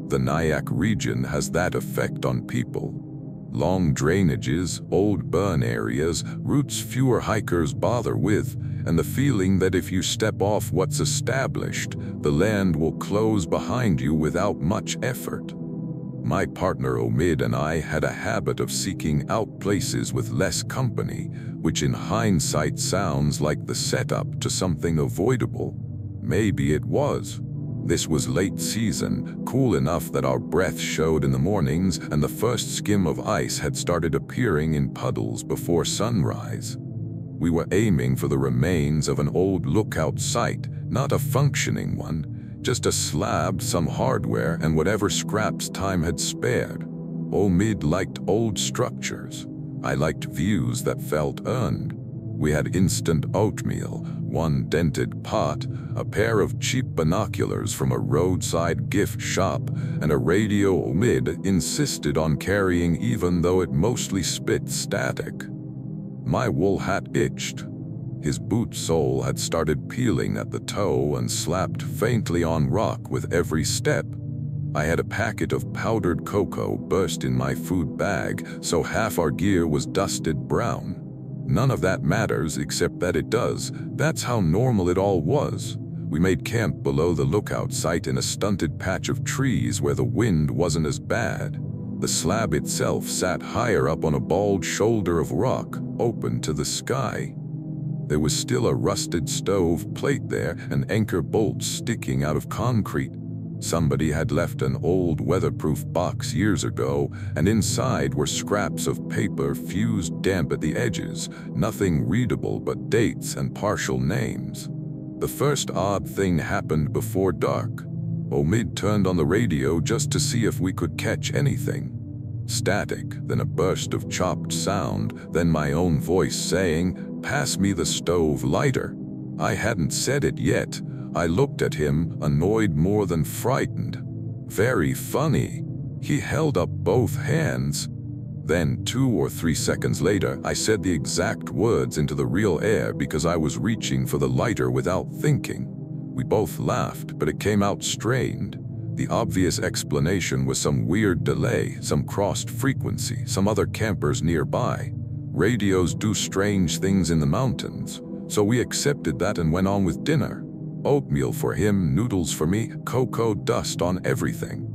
The Nyack region has that effect on people. Long drainages, old burn areas, routes fewer hikers bother with, and the feeling that if you step off what's established, the land will close behind you without much effort. My partner Omid and I had a habit of seeking out places with less company, which in hindsight sounds like the setup to something avoidable. Maybe it was. This was late season, cool enough that our breath showed in the mornings and the first skim of ice had started appearing in puddles before sunrise. We were aiming for the remains of an old lookout site, not a functioning one, just a slab, some hardware, and whatever scraps time had spared. Omid liked old structures. I liked views that felt earned. We had instant oatmeal, 1 dented pot, a pair of cheap binoculars from a roadside gift shop, and a radio Omid insisted on carrying even though it mostly spit static. My wool hat itched. His boot sole had started peeling at the toe and slapped faintly on rock with every step. I had a packet of powdered cocoa burst in my food bag, so half our gear was dusted brown. None of that matters except that it does. That's how normal it all was. We made camp below the lookout site in a stunted patch of trees where the wind wasn't as bad. The slab itself sat higher up on a bald shoulder of rock, open to the sky. There was still a rusted stove plate there and anchor bolts sticking out of concrete. Somebody had left an old weatherproof box years ago, and inside were scraps of paper fused damp at the edges, nothing readable but dates and partial names. The first odd thing happened before dark. Omid turned on the radio just to see if we could catch anything. Static, then a burst of chopped sound, then my own voice saying, "Pass me the stove lighter." I hadn't said it yet. I looked at him, annoyed more than frightened. Very funny. He held up both hands. Then 2 or 3 seconds later, I said the exact words into the real air because I was reaching for the lighter without thinking. We both laughed, but it came out strained. The obvious explanation was some weird delay, some crossed frequency, some other campers nearby. Radios do strange things in the mountains, so we accepted that and went on with dinner. Oatmeal for him, noodles for me, cocoa dust on everything.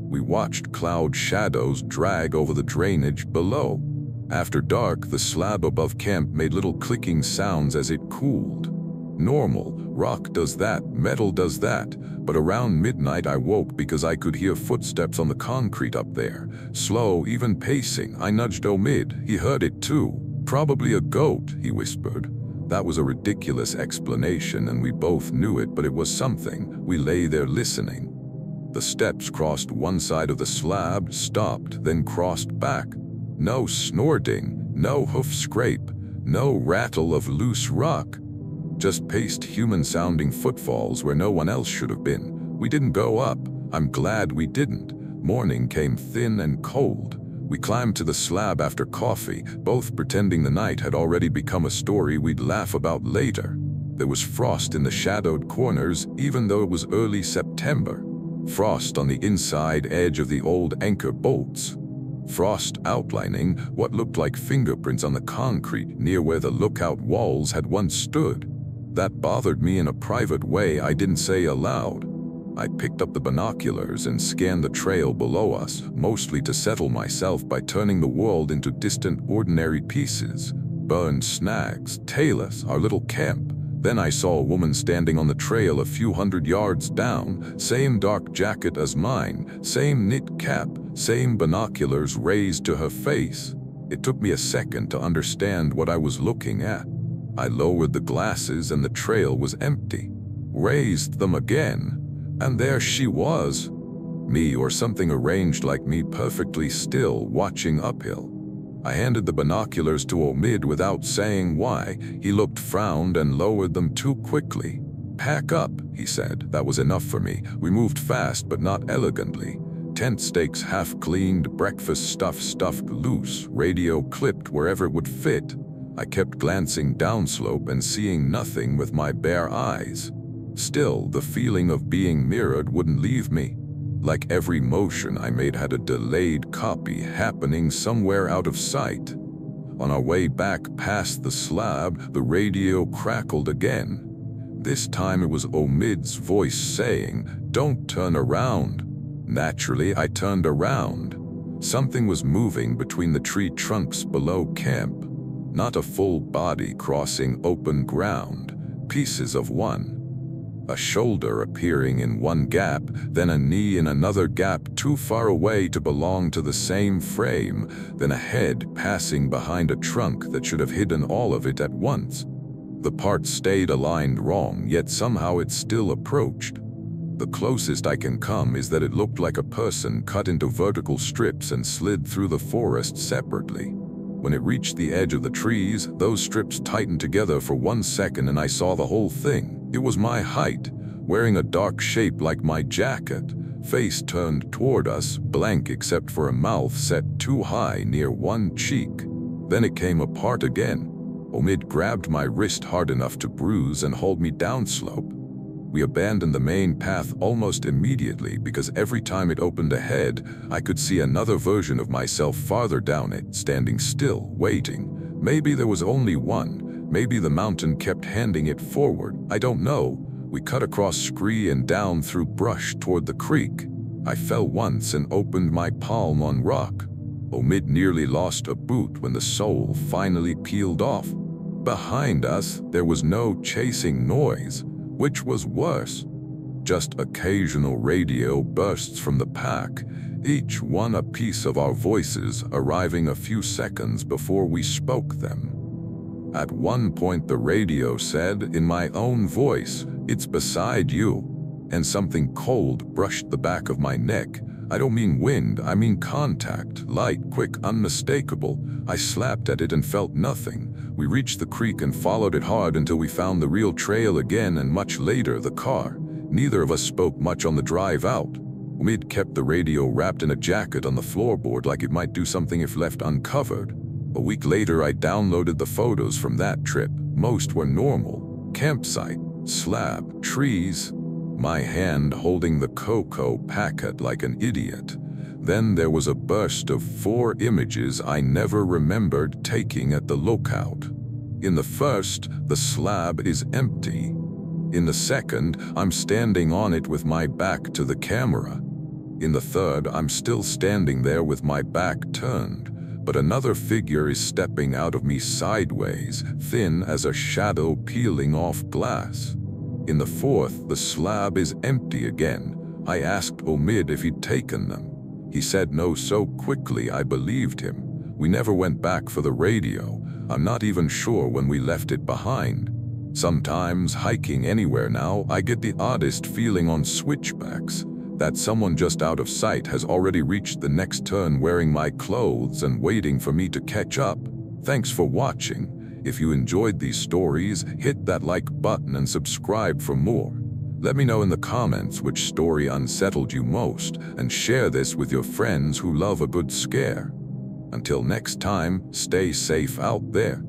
We watched cloud shadows drag over the drainage below. After dark, the slab above camp made little clicking sounds as it cooled. Normal, rock does that, metal does that, but around midnight I woke because I could hear footsteps on the concrete up there. Slow, even pacing. I nudged Omid. He heard it too. "Probably a goat," he whispered. That was a ridiculous explanation, and we both knew it, but it was something. We lay there listening. The steps crossed one side of the slab, stopped, then crossed back. No snorting, no hoof scrape, no rattle of loose rock. Just paced human-sounding footfalls where no one else should have been. We didn't go up. I'm glad we didn't. Morning came thin and cold. We climbed to the slab after coffee, both pretending the night had already become a story we'd laugh about later. There was frost in the shadowed corners, even though it was early September. Frost on the inside edge of the old anchor bolts. Frost outlining what looked like fingerprints on the concrete near where the lookout walls had once stood. That bothered me in a private way I didn't say aloud. I picked up the binoculars and scanned the trail below us, mostly to settle myself by turning the world into distant, ordinary pieces. Burned snags, tailless, our little camp. Then I saw a woman standing on the trail a few hundred yards down, same dark jacket as mine, same knit cap, same binoculars raised to her face. It took me a second to understand what I was looking at. I lowered the glasses and the trail was empty. Raised them again, and there she was. Me, or something arranged like me, perfectly still, watching uphill. I handed the binoculars to Omid without saying why. He looked, frowned, and lowered them too quickly. "Pack up," he said. That was enough for me. We moved fast, but not elegantly. Tent stakes half cleaned, breakfast stuff stuffed loose, radio clipped wherever it would fit. I kept glancing downslope and seeing nothing with my bare eyes. Still, the feeling of being mirrored wouldn't leave me. Like every motion I made had a delayed copy happening somewhere out of sight. On our way back past the slab, the radio crackled again. This time it was Omid's voice saying, "Don't turn around." Naturally, I turned around. Something was moving between the tree trunks below camp. Not a full body crossing open ground, pieces of one. A shoulder appearing in one gap, then a knee in another gap too far away to belong to the same frame, then a head passing behind a trunk that should have hidden all of it at once. The parts stayed aligned wrong, yet somehow it still approached. The closest I can come is that it looked like a person cut into vertical strips and slid through the forest separately. When it reached the edge of the trees, those strips tightened together for 1 second and I saw the whole thing. It was my height, wearing a dark shape like my jacket, face turned toward us, blank except for a mouth set too high near one cheek. Then it came apart again. Omid grabbed my wrist hard enough to bruise and hold me downslope. We abandoned the main path almost immediately because every time it opened ahead, I could see another version of myself farther down it, standing still, waiting. Maybe there was only one. Maybe the mountain kept handing it forward. I don't know. We cut across scree and down through brush toward the creek. I fell once and opened my palm on rock. Omid nearly lost a boot when the sole finally peeled off. Behind us, there was no chasing noise, which was worse. Just occasional radio bursts from the pack, each one a piece of our voices arriving a few seconds before we spoke them. At one point the radio said, in my own voice, "It's beside you," and something cold brushed the back of my neck. I don't mean wind, I mean contact, light, quick, unmistakable. I slapped at it and felt nothing. We reached the creek and followed it hard until we found the real trail again, and much later the car. Neither of us spoke much on the drive out. Omid kept the radio wrapped in a jacket on the floorboard like it might do something if left uncovered. A week later I downloaded the photos from that trip. Most were normal. Campsite, slab, trees. My hand holding the cocoa packet like an idiot. Then there was a burst of 4 images I never remembered taking at the lookout. In the first, the slab is empty. In the second, I'm standing on it with my back to the camera. In the third, I'm still standing there with my back turned, but another figure is stepping out of me sideways, thin as a shadow peeling off glass. In the fourth, the slab is empty again. I asked Omid if he'd taken them. He said no so quickly I believed him. We never went back for the radio. I'm not even sure when we left it behind. Sometimes, hiking anywhere now, I get the oddest feeling on switchbacks, that someone just out of sight has already reached the next turn wearing my clothes and waiting for me to catch up. Thanks for watching. If you enjoyed these stories, hit that like button and subscribe for more. Let me know in the comments which story unsettled you most, and share this with your friends who love a good scare. Until next time, stay safe out there.